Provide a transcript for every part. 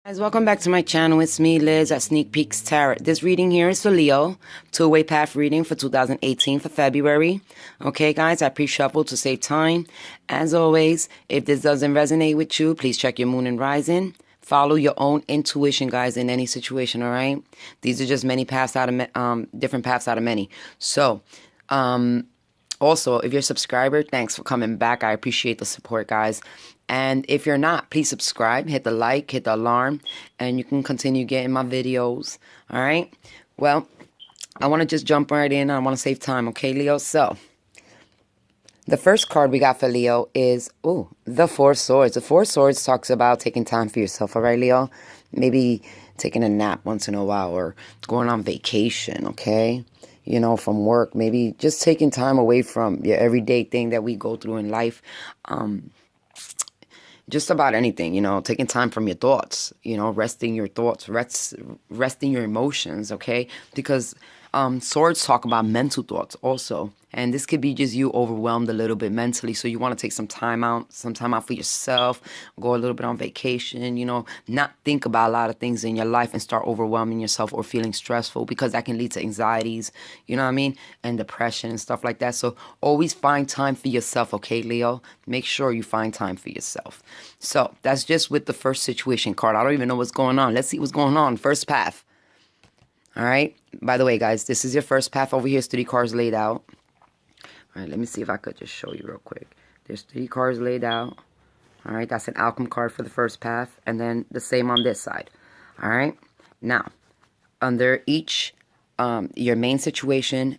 Guys, welcome back to my channel. It's me, Liz, at Sneak Peeks Tarot. This reading here is for Leo, two-way path reading for 2018 for February. Okay, guys, I pre-shuffle to save time. As always, if this doesn't resonate with you, please check your moon and rising. Follow your own intuition, guys, in any situation, all right? These are just many paths out of different paths out of many. So, also, if you're a subscriber, thanks for coming back. I appreciate the support, guys. And if you're not, please subscribe, hit the like, hit the alarm, and you can continue getting my videos. All right? Well, I want to just jump right in. I want to save time, okay, Leo? So, the first card we got for Leo is, the Four Swords. The Four Swords talks about taking time for yourself, all right, Leo? Maybe taking a nap once in a while or going on vacation, okay? You know, from work. Maybe just taking time away from your everyday thing that we go through in life. Just about anything, you know, taking time from your thoughts, you know, resting your thoughts, resting your emotions, okay? Because swords talk about mental thoughts also. And this could be just you overwhelmed a little bit mentally. So you want to take some time out for yourself, go a little bit on vacation, you know, not think about a lot of things in your life and start overwhelming yourself or feeling stressful, because that can lead to anxieties, you know what I mean? And depression and stuff like that. So always find time for yourself, okay, Leo? Make sure you find time for yourself. So that's just with the first situation card. I don't even know what's going on. Let's see what's going on. First path. All right. By the way, guys, this is your first path. Over here is 3 cards laid out. All right, let me see if I could just show you real quick. There's 3 cards laid out. All right, that's an outcome card for the first path. And then the same on this side. All right. Now, under each, your main situation,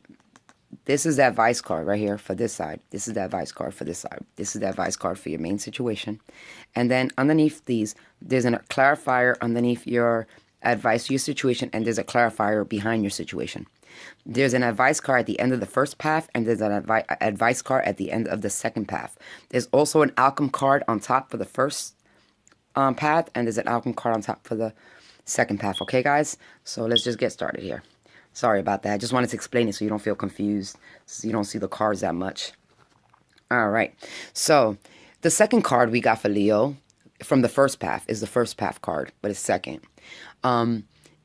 this is the advice card right here for this side. This is the advice card for this side. This is the advice card for your main situation. And then underneath these, there's a clarifier underneath your advice to your situation, and there's a clarifier behind your situation. There's an advice card at the end of the first path, and there's an advice card at the end of the second path. There's also an outcome card on top for the first path, and there's an outcome card on top for the second path. Okay, guys? So let's just get started here. Sorry about that. I just wanted to explain it so you don't feel confused, so you don't see the cards that much. All right. So the second card we got for Leo from the first path is the first path card, but it's second.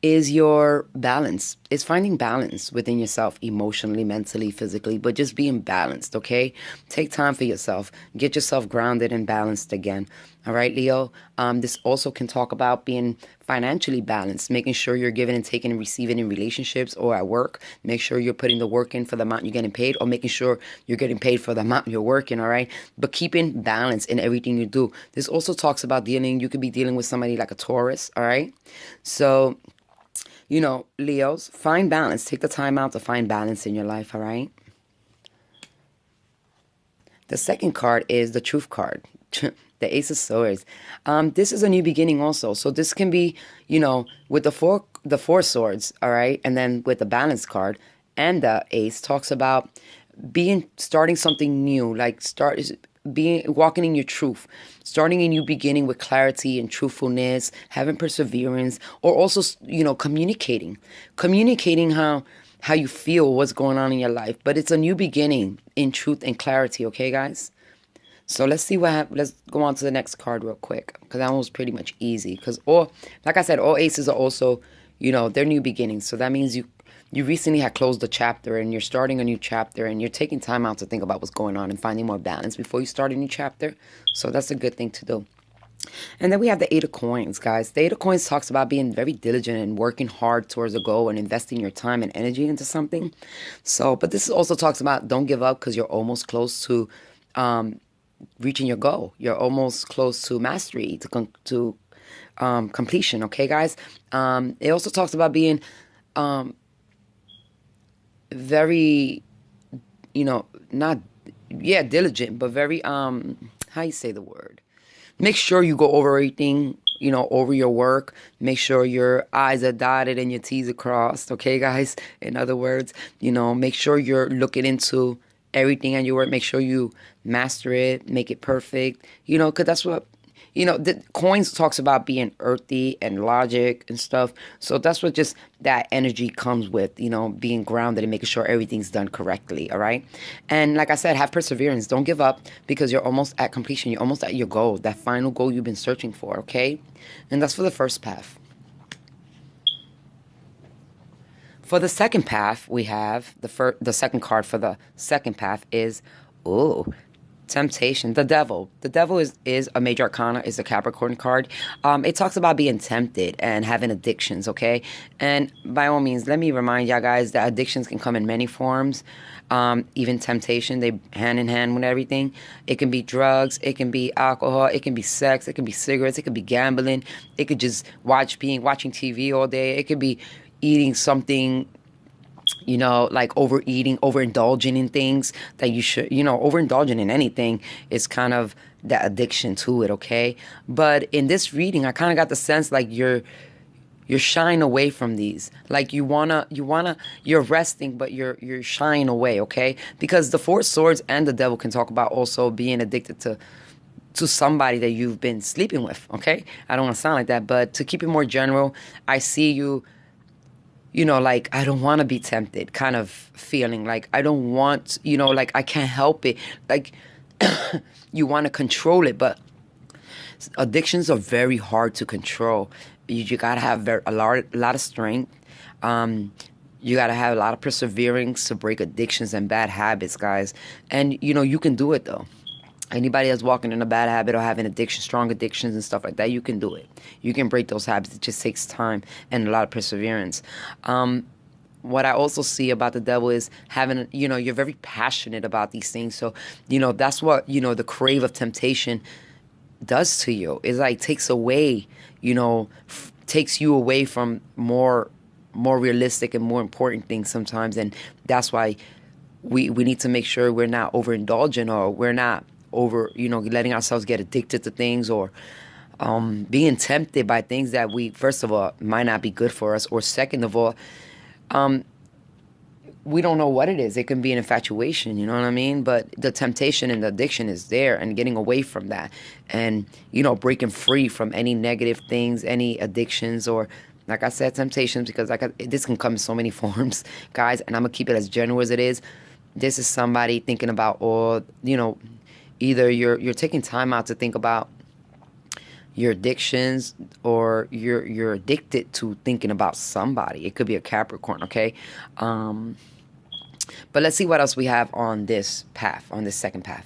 Is your balance. It's finding balance within yourself emotionally, mentally, physically, but just being balanced, okay? Take time for yourself. Get yourself grounded and balanced again. All right, Leo? This also can talk about being financially balanced, making sure you're giving and taking and receiving in relationships or at work. Make sure you're putting the work in for the amount you're getting paid, or making sure you're getting paid for the amount you're working, all right? But keeping balance in everything you do. This also talks about you could be dealing with somebody like a Taurus, all right? So, you know, Leos, find balance. Take the time out to find balance in your life, all right? The second card is the Truth card, the Ace of Swords. This is a new beginning also. So this can be, you know, with the four swords, all right? And then with the balance card and the Ace talks about starting something new, like walking in your truth, starting a new beginning with clarity and truthfulness, having perseverance, or also, you know, communicating how you feel, what's going on in your life. But it's a new beginning in truth and clarity, okay, guys? So let's see what happens. Let's go on to the next card real quick, because that one was pretty much easy. Because, like I said, all aces are also, you know, they're new beginnings. So that means you recently had closed a chapter and you're starting a new chapter, and you're taking time out to think about what's going on and finding more balance before you start a new chapter. So that's a good thing to do. And then we have the 8 of Coins, guys. The 8 of Coins talks about being very diligent and working hard towards a goal and investing your time and energy into something. So, but this also talks about don't give up, because you're almost close to reaching your goal. You're almost close to mastery, to completion, okay, guys? It also talks about being very, you know, diligent, but very, how you say the word? Make sure you go over everything, you know, over your work. Make sure your I's are dotted and your T's are crossed, okay, guys? In other words, you know, make sure you're looking into everything at your work. Make sure you master it, make it perfect, you know, because that's what, The coins talks about being earthy and logic and stuff. So that's what just that energy comes with, being grounded and making sure everything's done correctly. All right. And like I said, have perseverance. Don't give up because you're almost at completion. You're almost at your goal, that final goal you've been searching for. Okay. And that's for the first path. For the second path, we have the second card for the second path is, ooh, temptation. The devil. The devil is a major arcana, is a Capricorn card. It talks about being tempted and having addictions, okay? And by all means, let me remind y'all guys that addictions can come in many forms. Even temptation, they hand in hand with everything. It can be drugs, it can be alcohol, it can be sex, it can be cigarettes, it could be gambling, it could just watching TV all day, it could be eating something, like overeating, overindulging in things that you should, overindulging in anything is kind of that addiction to it, okay? But in this reading, I kind of got the sense like you're shying away from these. Like you're resting, but you're shying away, okay? Because the Four of Swords and the Devil can talk about also being addicted to somebody that you've been sleeping with, okay? I don't want to sound like that, but to keep it more general, I see you, like, I don't want to be tempted kind of feeling. Like, I don't want, like, I can't help it. Like, you want to control it, but addictions are very hard to control. You got to have a lot of strength. You got to have a lot of perseverance to break addictions and bad habits, guys. And, you can do it, though. Anybody that's walking in a bad habit or having addiction, strong addictions and stuff like that, you can do it. You can break those habits. It just takes time and a lot of perseverance. What I also see about the devil is having, you're very passionate about these things. So, that's what, the crave of temptation does to you. It's like takes away, takes you away from more realistic and more important things sometimes. And that's why we need to make sure we're not overindulging, or we're not letting ourselves get addicted to things, or being tempted by things that we, first of all, might not be good for us, or second of all, we don't know what it is. It can be an infatuation, you know what I mean? But the temptation and the addiction is there, and getting away from that, and, breaking free from any negative things, any addictions, or, like I said, temptations, because this can come in so many forms, guys, and I'm going to keep it as general as it is. This is somebody thinking about either you're taking time out to think about your addictions, or you're addicted to thinking about somebody. It could be a Capricorn, okay? But let's see what else we have on this path, on this second path.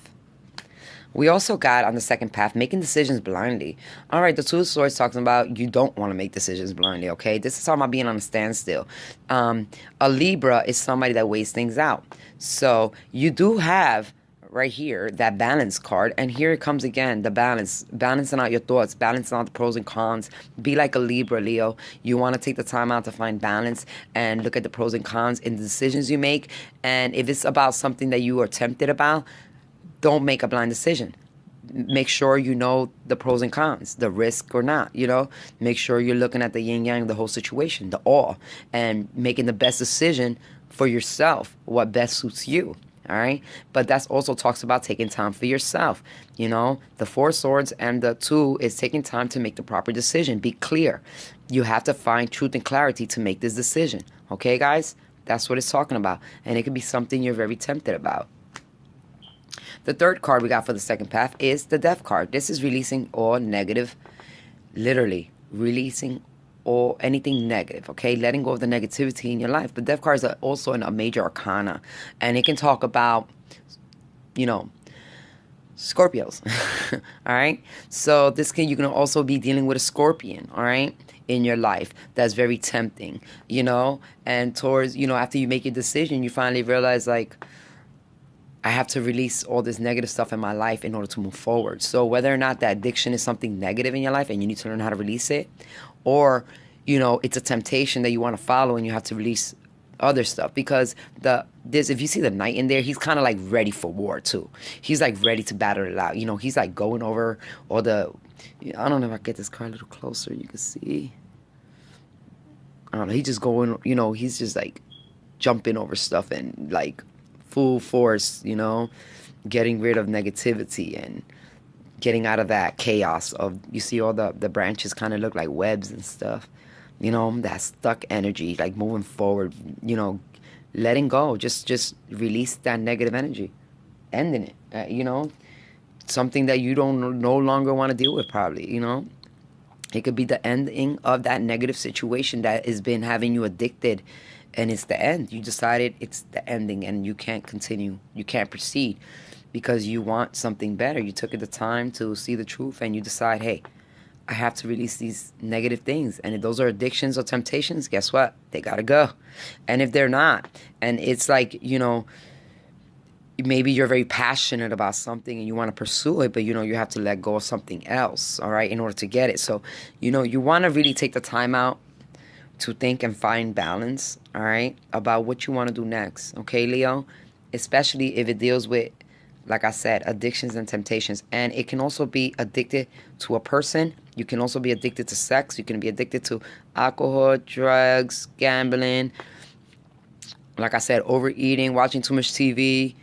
We also got on the second path, making decisions blindly. All right, the Two of Swords talking about you don't want to make decisions blindly, okay? This is talking about being on a standstill. A Libra is somebody that weighs things out. So you do have right here that balance card, and here it comes again, the balancing out your thoughts, balancing out the pros and cons. Be like a Libra, Leo. You want to take the time out to find balance and look at the pros and cons in the decisions you make. And if it's about something that you are tempted about, don't make a blind decision. Make sure you know the pros and cons, the risk or not, Make sure you're looking at the yin-yang, the whole situation, the all, and making the best decision for yourself, what best suits you. All right. But that's also talks about taking time for yourself. The Four Swords and the Two is taking time to make the proper decision. Be clear. You have to find truth and clarity to make this decision. Okay, guys? That's what it's talking about. And it could be something you're very tempted about. The third card we got for the second path is the Death card. This is releasing all negative, literally releasing or anything negative, okay? Letting go of the negativity in your life. The Death cards are also in a major arcana, and it can talk about, Scorpios, all right? So you can also be dealing with a Scorpion, all right, in your life. That's very tempting, and towards, after you make your decision, you finally realize, like, I have to release all this negative stuff in my life in order to move forward. So whether or not that addiction is something negative in your life and you need to learn how to release it, or, it's a temptation that you want to follow and you have to release other stuff. Because if you see the Knight in there, he's kind of like ready for war too. He's like ready to battle it out. He's like going over all the, I don't know if I can get this card a little closer. You can see. I don't know. He's just going, he's just like jumping over stuff and like full force, getting rid of negativity and getting out of that chaos of, you see all the branches kind of look like webs and stuff, that stuck energy, like moving forward, letting go, just release that negative energy, ending it, something that you don't no longer want to deal with, probably. It could be the ending of that negative situation that has been having you addicted, and it's the end. You decided it's the ending, and you can't continue. You can't proceed because you want something better. You took the time to see the truth, and you decide, hey, I have to release these negative things. And if those are addictions or temptations, guess what? They gotta go. And if they're not, and it's like, maybe you're very passionate about something and you want to pursue it, but you have to let go of something else, all right, in order to get it. So, you want to really take the time out to think and find balance, all right, about what you want to do next, okay, Leo? Especially if it deals with, like I said, addictions and temptations. And it can also be addicted to a person. You can also be addicted to sex. You can be addicted to alcohol, drugs, gambling. Like I said, overeating, watching too much TV.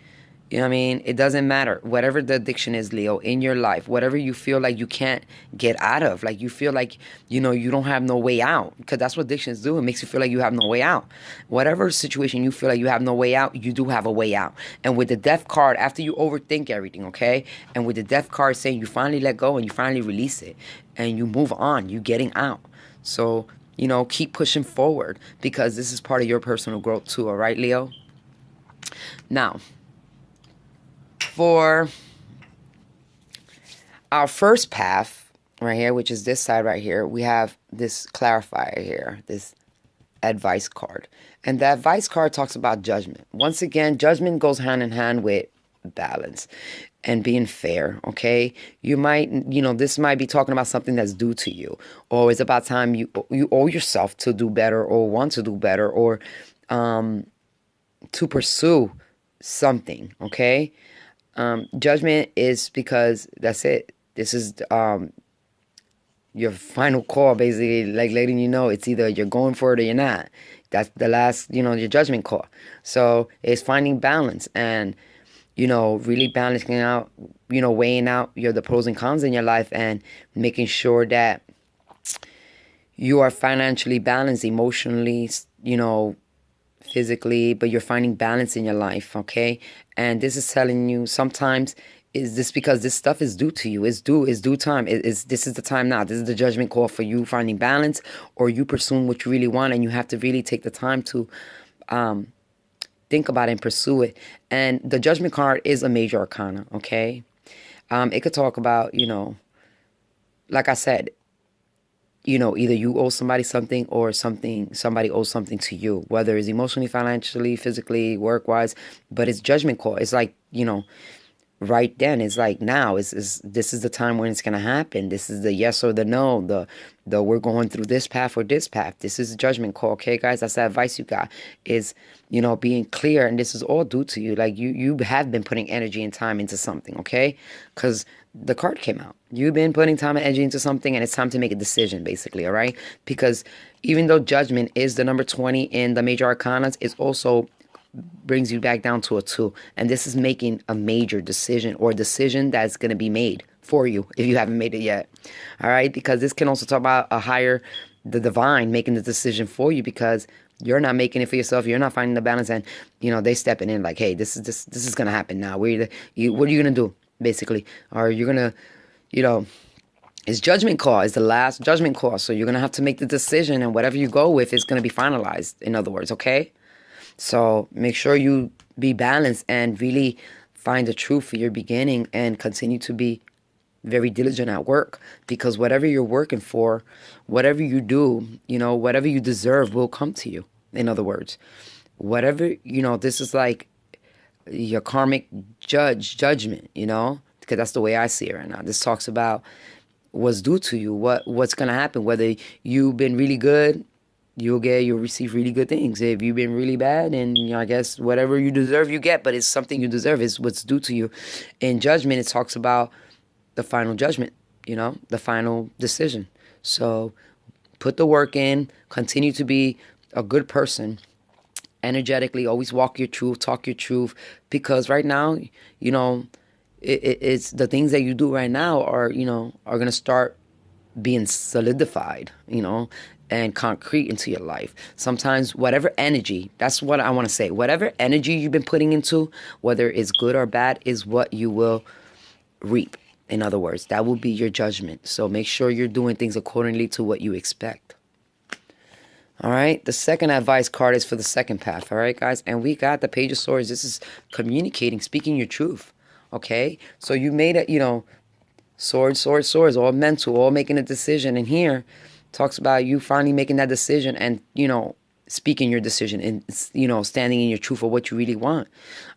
You know what I mean? It doesn't matter. Whatever the addiction is, Leo, in your life, whatever you feel like you can't get out of, like you feel like, you don't have no way out, because that's what addictions do. It makes you feel like you have no way out. Whatever situation you feel like you have no way out, you do have a way out. And with the death card, after you overthink everything, okay? And with the death card saying you finally let go and you finally release it and you move on, you getting out. So, keep pushing forward, because this is part of your personal growth too, all right, Leo? Now, for our first path right here, which is this side right here, we have this clarifier here, this advice card. And the advice card talks about judgment. Once again, judgment goes hand in hand with balance and being fair, okay? You might, this might be talking about something that's due to you, or it's about time you owe yourself to do better, or want to do better, or to pursue something, okay? Judgment is because that's it. This is your final call, basically, like letting you know it's either you're going for it or you're not. That's the last, your judgment call. So it's finding balance and, really balancing out, weighing out the pros and cons in your life, and making sure that you are financially balanced, emotionally, physically, but you're finding balance in your life, okay? And this is telling you sometimes, is this because this stuff is due to you? It's due time. This is the time now. This is the judgment call for you finding balance, or you pursuing what you really want, and you have to really take the time to think about it and pursue it. And the judgment card is a major arcana, okay? It could talk about, like I said, either you owe somebody something, or somebody owes something to you, whether it's emotionally, financially, physically, work-wise. But it's judgment call. It's like, right then, it's like now, this is the time when it's going to happen. This is the yes or the no, the we're going through this path or this path. This is a judgment call, okay, guys? That's the advice you got, is, being clear. And this is all due to you. Like, you have been putting energy and time into something, okay? Because the card came out. You've been putting time and energy into something, and it's time to make a decision, basically, all right? Because even though judgment is the number 20 in the major arcanas, it also brings you back down to a 2. And this is making a major decision, or a decision that's going to be made for you if you haven't made it yet, all right? Because this can also talk about the divine making the decision for you, because you're not making it for yourself. You're not finding the balance, and, they stepping in like, hey, this is going to happen now. What are you going to do? Basically, or you're gonna, it's judgment call. It's the last judgment call. So you're gonna have to make the decision, and whatever you go with is gonna be finalized. In other words, okay. So make sure you be balanced and really find the truth for your beginning, and continue to be very diligent at work, because whatever you're working for, whatever you do, whatever you deserve will come to you. In other words, whatever, this is like your karmic judgment, because that's the way I see it right now. This talks about what's due to you, what's going to happen. Whether you've been really good, you'll receive really good things. If you've been really bad, and I guess whatever you deserve, you get, but it's something you deserve, is what's due to you. In judgment, it talks about the final judgment, the final decision. So put the work in, continue to be a good person, energetically, always walk your truth, talk your truth, because right now, it's the things that you do right now are, are going to start being solidified, and concrete into your life. Sometimes whatever energy, that's what I want to say, whatever energy you've been putting into, whether it's good or bad, is what you will reap. In other words, that will be your judgment. So make sure you're doing things accordingly to what you expect. All right. The second advice card is for the second path. All right, guys. And we got the Page of Swords. This is communicating, speaking your truth. Okay. So you made it, swords, all mental, all making a decision. And here talks about you finally making that decision and, speaking your decision and, standing in your truth of what you really want.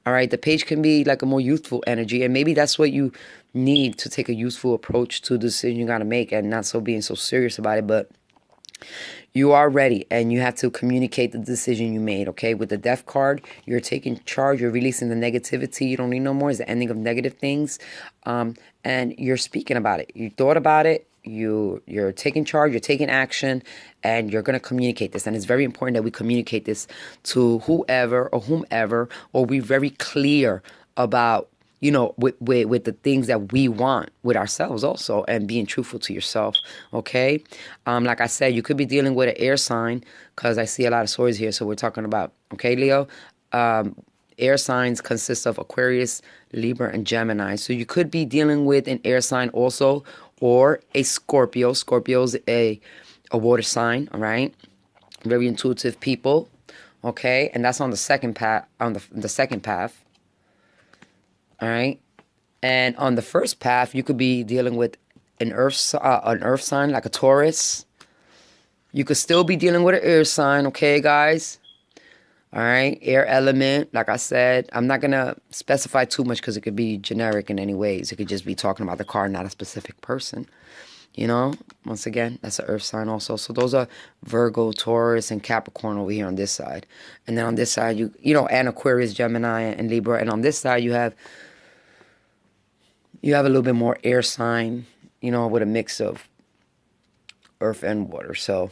All right. The page can be like a more youthful energy. And maybe that's what you need to take a youthful approach to the decision you got to make and not so being so serious about it. But you are ready and you have to communicate the decision you made, okay? With the Death card, you're taking charge. You're releasing the negativity. You don't need no more. It's the ending of negative things. And you're speaking about it. You thought about it. You're taking charge. You're taking action. And you're going to communicate this. And it's very important that we communicate this to whoever or whomever, or be very clear about, with the things that we want with ourselves also, and being truthful to yourself, okay? Like I said, you could be dealing with an air sign, because I see a lot of swords here, so we're talking about, okay, Leo? Air signs consist of Aquarius, Libra, and Gemini. So you could be dealing with an air sign also, or a Scorpio. Scorpio's a water sign, all right? Very intuitive people, okay? And that's on the second path, on the second path. All right. And on the first path, you could be dealing with an earth sign like a Taurus. You could still be dealing with an air sign. Okay, guys. All right. Air element. Like I said, I'm not going to specify too much because it could be generic in any ways. It could just be talking about the card, not a specific person. Once again, that's an earth sign also. So those are Virgo, Taurus, and Capricorn over here on this side. And then on this side, and Aquarius, Gemini, and Libra. And on this side, you have a little bit more air sign, with a mix of earth and water. So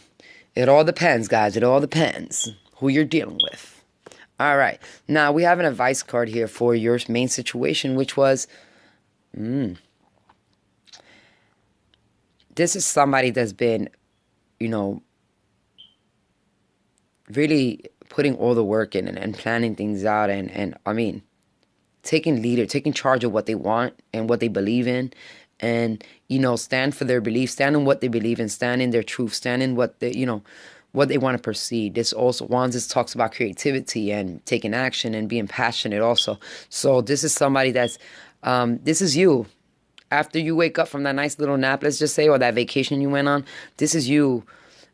it all depends, guys. It all depends who you're dealing with. All right. Now, we have an advice card here for your main situation, which was, this is somebody that's been, really putting all the work in and planning things out and I mean, taking charge of what they want and what they believe in, and, stand for their beliefs, stand in what they believe in, stand in their truth, stand in what they, what they want to proceed. This also, Wands talks about creativity and taking action and being passionate also. So this is somebody that's, this is you. After you wake up from that nice little nap, let's just say, or that vacation you went on, this is you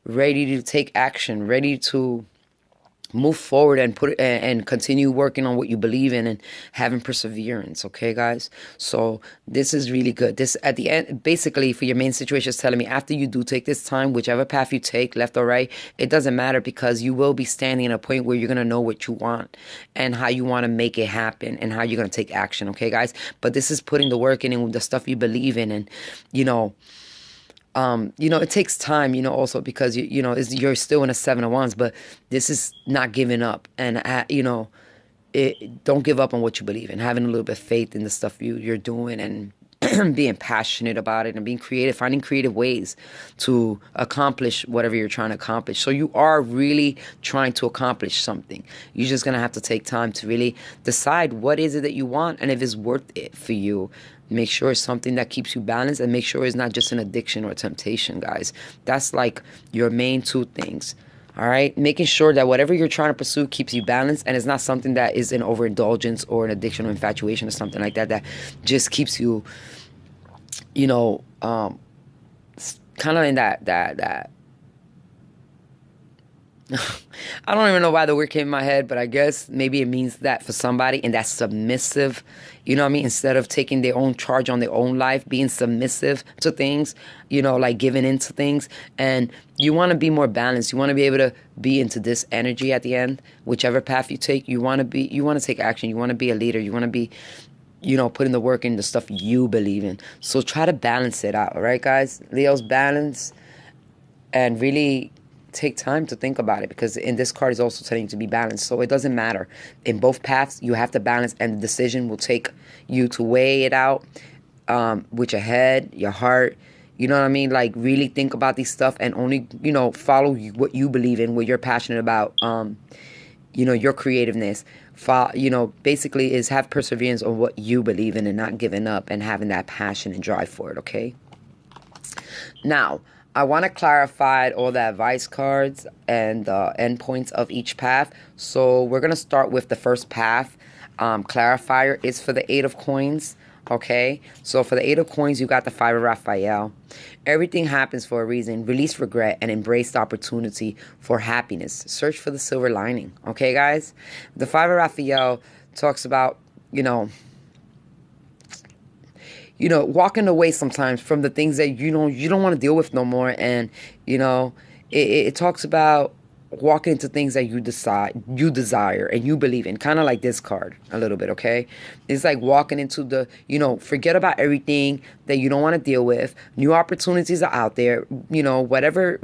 ready to take action, ready to move forward and continue working on what you believe in and having perseverance. Okay, guys? So this is really good. This, at the end, basically for your main situation, is telling me after you do take this time, whichever path you take, left or right, it doesn't matter, because you will be standing at a point where you're going to know what you want and how you want to make it happen and how you're going to take action. Okay, guys? But this is putting the work in and the stuff you believe in, and, it takes time, also because, you're still in a Seven of Wands, but this is not giving up. And, don't give up on what you believe in, having a little bit of faith in the stuff you're doing, and being passionate about it and being creative, finding creative ways to accomplish whatever you're trying to accomplish. So you are really trying to accomplish something. You're just going to have to take time to really decide what is it that you want and if it's worth it for you. Make sure it's something that keeps you balanced, and make sure it's not just an addiction or a temptation, guys. That's like your main two things. All right? Making sure that whatever you're trying to pursue keeps you balanced, and it's not something that is an overindulgence or an addiction or infatuation or something like that that just keeps you, kind of in that I don't even know why the word came in my head, but I guess maybe it means that for somebody, and that's submissive, instead of taking their own charge on their own life, being submissive to things, like giving into things. And you want to be more balanced. You want to be able to be into this energy at the end, whichever path you take. You want to take action. You want to be a leader. You want to be, putting the work in the stuff you believe in. So try to balance it out, all right, guys? Leo's balance and really take time to think about it, because in this card is also telling you to be balanced. So it doesn't matter. In both paths, you have to balance, and the decision will take you to weigh it out with your head, your heart. You know what I mean? Like, really think about these stuff and only, follow what you believe in, what you're passionate about, your creativeness. Basically is have perseverance on what you believe in and not giving up and having that passion and drive for it, okay? Now, I want to clarify all the advice cards and the endpoints of each path. So we're going to start with the first path. Clarifier is for the 8 of coins. Okay, so for the 8 of coins, you got the 5 of Raphael. Everything happens for a reason. Release regret and embrace the opportunity for happiness. Search for the silver lining. Okay, guys? The 5 of Raphael talks about, walking away sometimes from the things that you don't want to deal with no more. And, it talks about walk into things that you desire and you believe in, kind of like this card a little bit, okay? It's like walking into the, forget about everything that you don't want to deal with. New opportunities are out there. Whatever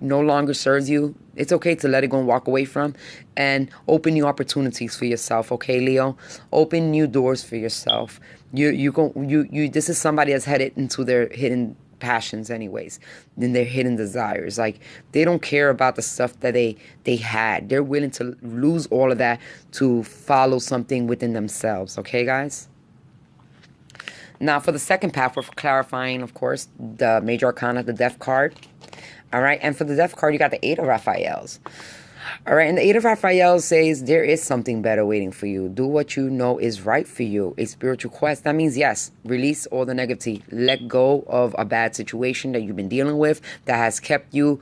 no longer serves you, it's okay to let it go and walk away from, and open new opportunities for yourself, okay, Leo? Open new doors for yourself. This is somebody that's headed into their hidden passions anyways, than their hidden desires. Like, they don't care about the stuff that they had. They're willing to lose all of that to follow something within themselves. Okay, guys? Now, for the second path, we're clarifying, of course, the major arcana, the death card. All right, and for the death card, you got the 8 of Raphaels. All right, and the 8 of Raphael says there is something better waiting for you. Do what you know is right for you. A spiritual quest. That means, yes, release all the negativity. Let go of a bad situation that you've been dealing with that has kept you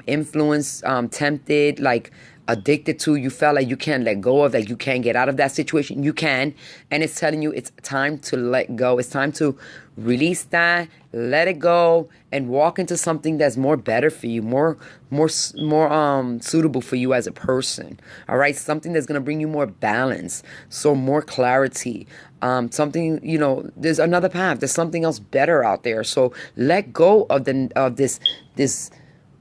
influenced, tempted, like addicted to. You felt like you can't let go of, that you can't get out of that situation. You can, and it's telling you it's time to let go. It's time to release that, let it go, and walk into something that's more better for you, more suitable for you as a person. All right, something that's gonna bring you more balance, so more clarity. Something, there's another path. There's something else better out there. So let go of this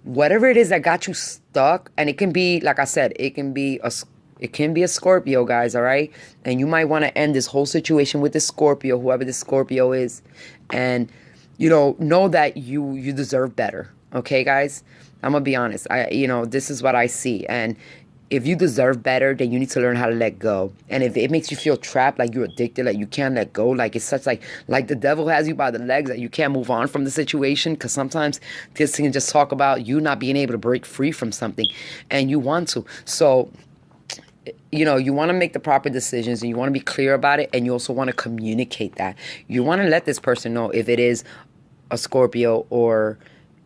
whatever it is that got you stuck. And it can be, like I said, it can be a Scorpio, guys, all right? And you might want to end this whole situation with this Scorpio, whoever this Scorpio is. And, know that you deserve better, okay, guys? I'm going to be honest. This is what I see. And if you deserve better, then you need to learn how to let go. And if it makes you feel trapped, like you're addicted, like you can't let go, like it's such like the devil has you by the legs, that you can't move on from the situation, because sometimes this can just talk about you not being able to break free from something, and you want to. So, you want to make the proper decisions, and you want to be clear about it, and you also want to communicate that. You want to let this person know, if it is a Scorpio or,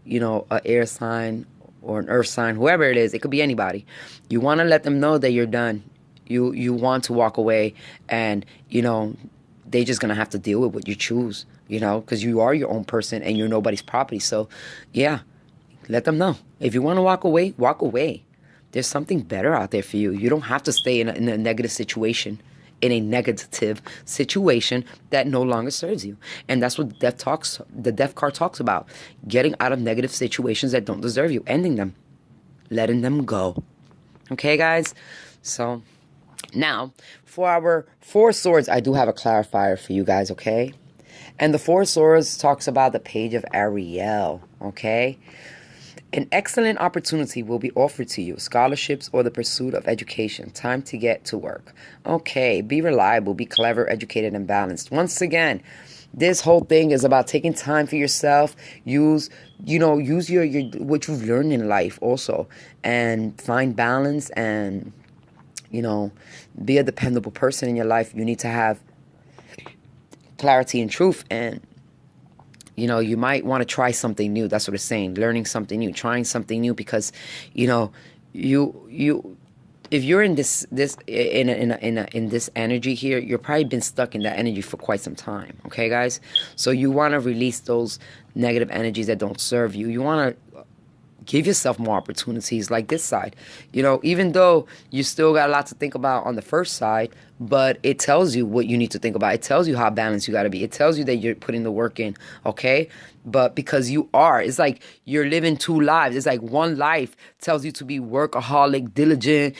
an air sign or an earth sign, whoever it is, it could be anybody. You want to let them know that you're done. You want to walk away, and, they just going to have to deal with what you choose, because you are your own person and you're nobody's property. So, yeah, let them know. If you want to walk away, walk away. There's something better out there for you. You don't have to stay in a negative situation, that no longer serves you. And that's what the death card talks about. Getting out of negative situations that don't deserve you. Ending them. Letting them go. Okay, guys? So, now, for our 4 swords, I do have a clarifier for you guys, okay? And the 4 swords talks about the page of Ariel, okay? An excellent opportunity will be offered to you. Scholarships or the pursuit of education. Time to get to work. Okay, be reliable, be clever, educated, and balanced. Once again, this whole thing is about taking time for yourself. Use your what you've learned in life also, and find balance, and be a dependable person in your life. You need to have clarity and truth, and you might want to try something new. That's what it's saying. Learning something new, trying something new, because, if you're in this in this energy here, you're probably been stuck in that energy for quite some time. Okay, guys. So you want to release those negative energies that don't serve you. You want to give yourself more opportunities like this side. Even though you still got a lot to think about on the first side, but it tells you what you need to think about. It tells you how balanced you got to be. It tells you that you're putting the work in, okay? But because you are, it's like you're living two lives. It's like one life tells you to be workaholic, diligent,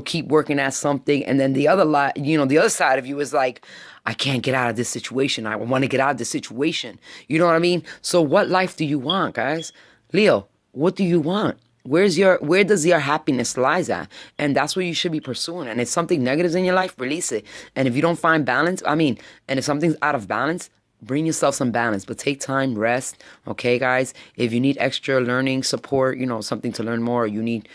keep working at something. And then the other the other side of you is like, I can't get out of this situation. I want to get out of this situation. You know what I mean? So what life do you want, guys? Leo, what do you want? Where does your happiness lies at? And that's what you should be pursuing. And if something negative is in your life, release it. And if you don't find balance, and if something's out of balance, bring yourself some balance, but take time, rest. Okay, guys? If you need extra learning support, something to learn more, you need,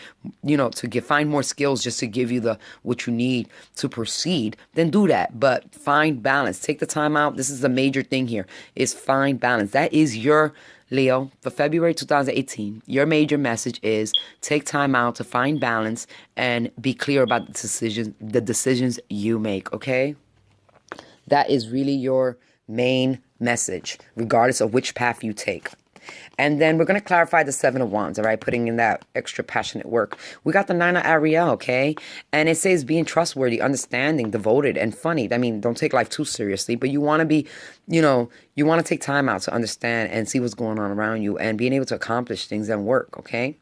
find more skills just to give you what you need to proceed, then do that. But find balance. Take the time out. This is the major thing here, is find balance. That is your, Leo, for February 2018, your major message is take time out to find balance and be clear about the decisions you make, okay? That is really your main message, regardless of which path you take. And then we're going to clarify the Seven of Wands, all right? Putting in that extra passionate work. We got the Nine of Ariel, okay? And it says being trustworthy, understanding, devoted, and funny. Don't take life too seriously, but you want to be, you want to take time out to understand and see what's going on around you and being able to accomplish things and work, okay?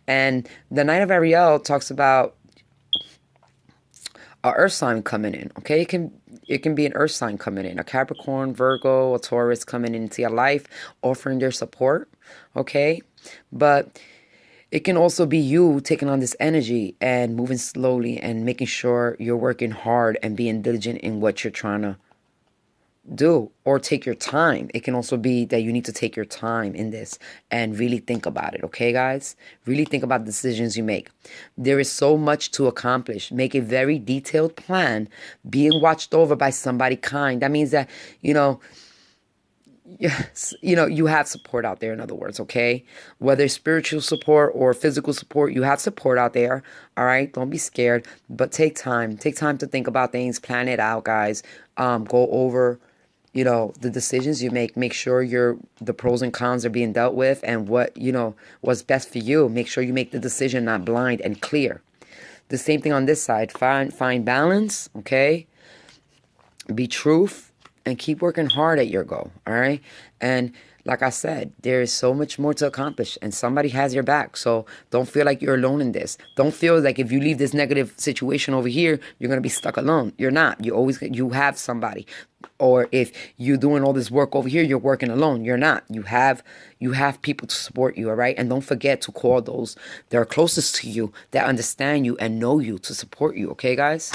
And the Nine of Ariel talks about a earth sign coming in, okay? It can be an earth sign coming in, a Capricorn, Virgo, a Taurus coming into your life, offering their support, okay? But it can also be you taking on this energy and moving slowly and making sure you're working hard and being diligent in what you're trying to do, or take your time. It can also be that you need to take your time in this and really think about it, okay, guys? Really think about the decisions you make. There is so much to accomplish. Make a very detailed plan, being watched over by somebody kind. That means that, yes, you have support out there, in other words, okay? Whether spiritual support or physical support, you have support out there, all right? Don't be scared, but take time. Take time to think about things, plan it out, guys. Go over the decisions you make sure the pros and cons are being dealt with, and what's best for you. Make sure you make the decision not blind and clear. The same thing on this side. Find balance, okay? Be truth and keep working hard at your goal, all right? And like I said, there is so much more to accomplish, and somebody has your back. So don't feel like you're alone in this. Don't feel like if you leave this negative situation over here, you're going to be stuck alone. You're not. You have somebody. Or if you're doing all this work over here, you're working alone. You're not. You have people to support you, all right? And don't forget to call those that are closest to you, that understand you and know you, to support you, okay, guys?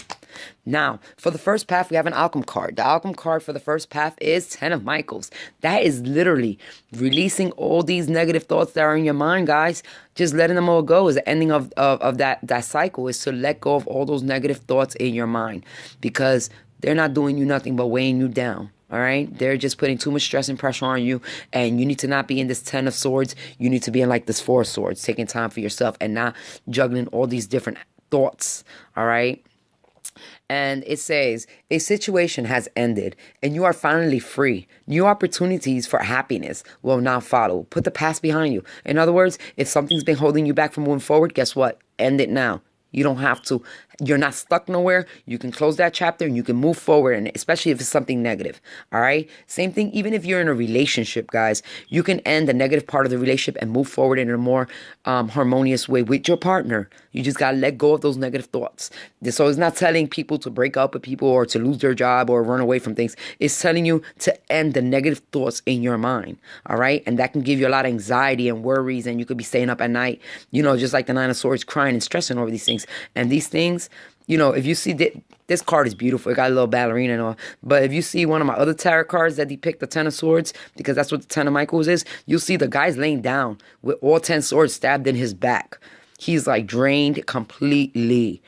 Now, for the first path, we have an outcome card. The outcome card for the first path is 10 of Michaels. That is literally releasing all these negative thoughts that are in your mind, guys. Just letting them all go is the ending of that cycle, is to let go of all those negative thoughts in your mind, because they're not doing you nothing but weighing you down. All right? They're just putting too much stress and pressure on you. And you need to not be in this 10 of swords. You need to be in like this 4 of swords, taking time for yourself and not juggling all these different thoughts. All right? And it says, a situation has ended and you are finally free. New opportunities for happiness will now follow. Put the past behind you. In other words, if something's been holding you back from moving forward, guess what? End it now. You don't have to. You're not stuck nowhere. You can close that chapter and you can move forward, and especially if it's something negative. All right? Same thing, even if you're in a relationship, guys, you can end the negative part of the relationship and move forward in a more harmonious way with your partner. You just got to let go of those negative thoughts. So it's not telling people to break up with people or to lose their job or run away from things. It's telling you to end the negative thoughts in your mind. All right? And that can give you a lot of anxiety and worries, and you could be staying up at night, just like the Nine of Swords, crying and stressing over these things. And these things, if you see this card is beautiful. It got a little ballerina and all. But if you see one of my other tarot cards that depict the 10 of swords, because that's what the 10 of Michaels is, you'll see the guy's laying down with all 10 swords stabbed in his back. He's like drained completely.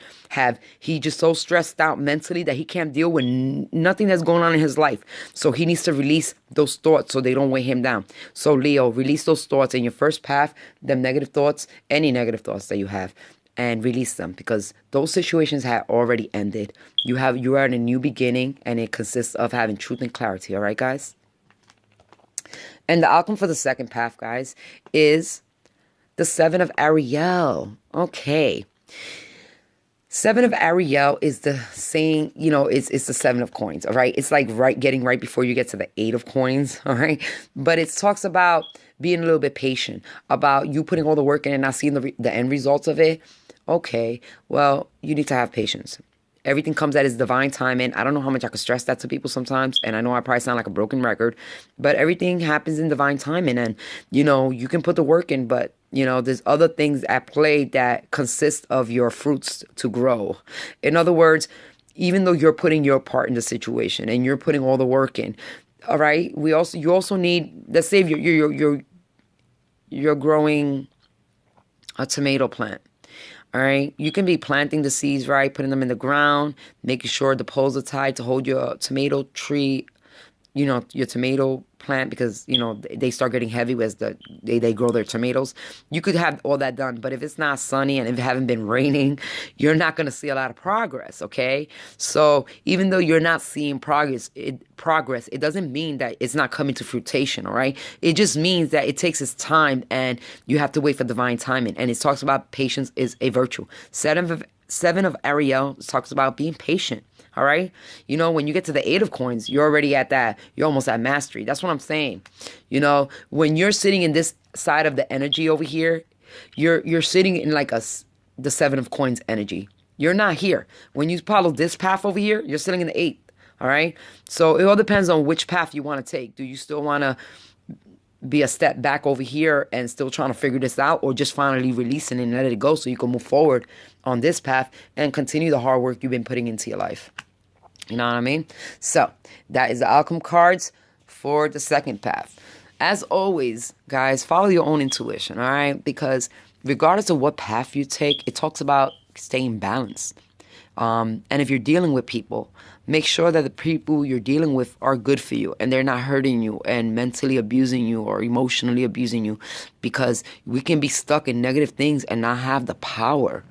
He just so stressed out mentally that he can't deal with nothing that's going on in his life. So he needs to release those thoughts so they don't weigh him down. So Leo, release those thoughts in your first path, them negative thoughts, any negative thoughts that you have, and release them, because those situations have already ended. You are in a new beginning, and it consists of having truth and clarity. All right, guys? And the outcome for the second path, guys, is The Seven of Ariel. Okay. Seven of Ariel is the same, it's the Seven of Coins, all right? It's like getting right before you get to the Eight of Coins, all right? But it talks about being a little bit patient, about you putting all the work in and not seeing the end results of it. Okay, well, you need to have patience. Everything comes at its divine timing. I don't know how much I could stress that to people sometimes, and I know I probably sound like a broken record, but everything happens in divine timing, and, you can put the work in, but, there's other things at play that consist of your fruits to grow. In other words, even though you're putting your part in the situation and you're putting all the work in, all right, you also need, let's say you're growing a tomato plant. All right, you can be planting the seeds, right? Putting them in the ground, making sure the poles are tied to hold your tomato tree, your tomato plant, because, they start getting heavy as they grow their tomatoes. You could have all that done, but if it's not sunny and if it haven't been raining, you're not going to see a lot of progress, okay? So even though you're not seeing progress, it doesn't mean that it's not coming to fruition, all right? It just means that it takes its time and you have to wait for divine timing. And it talks about patience is a virtue. Seven of Ariel talks about being patient. All right. When you get to the Eight of Coins, you're already you're almost at mastery. That's what I'm saying. When you're sitting in this side of the energy over here, you're sitting in like the Seven of Coins energy. You're not here. When you follow this path over here, you're sitting in the Eight. All right. So it all depends on which path you want to take. Do you still want to be a step back over here and still trying to figure this out, or just finally releasing it and let it go so you can move forward on this path and continue the hard work you've been putting into your life? You know what I mean? So that is the outcome cards for the second path. As always, guys, follow your own intuition, all right? Because regardless of what path you take, it talks about staying balanced. And if you're dealing with people, make sure that the people you're dealing with are good for you and they're not hurting you and mentally abusing you or emotionally abusing you, because we can be stuck in negative things and not have the power,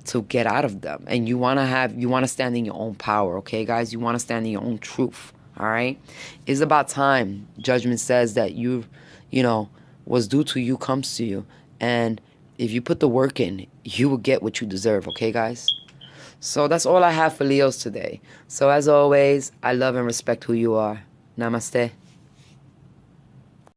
to get out of them. And you want to stand in your own power, okay, guys? You want to stand in your own truth, all right? It's about time. Judgment says that what's due to you comes to you. And if you put the work in, you will get what you deserve, okay, guys? So that's all I have for Leos today. So as always, I love and respect who you are. Namaste.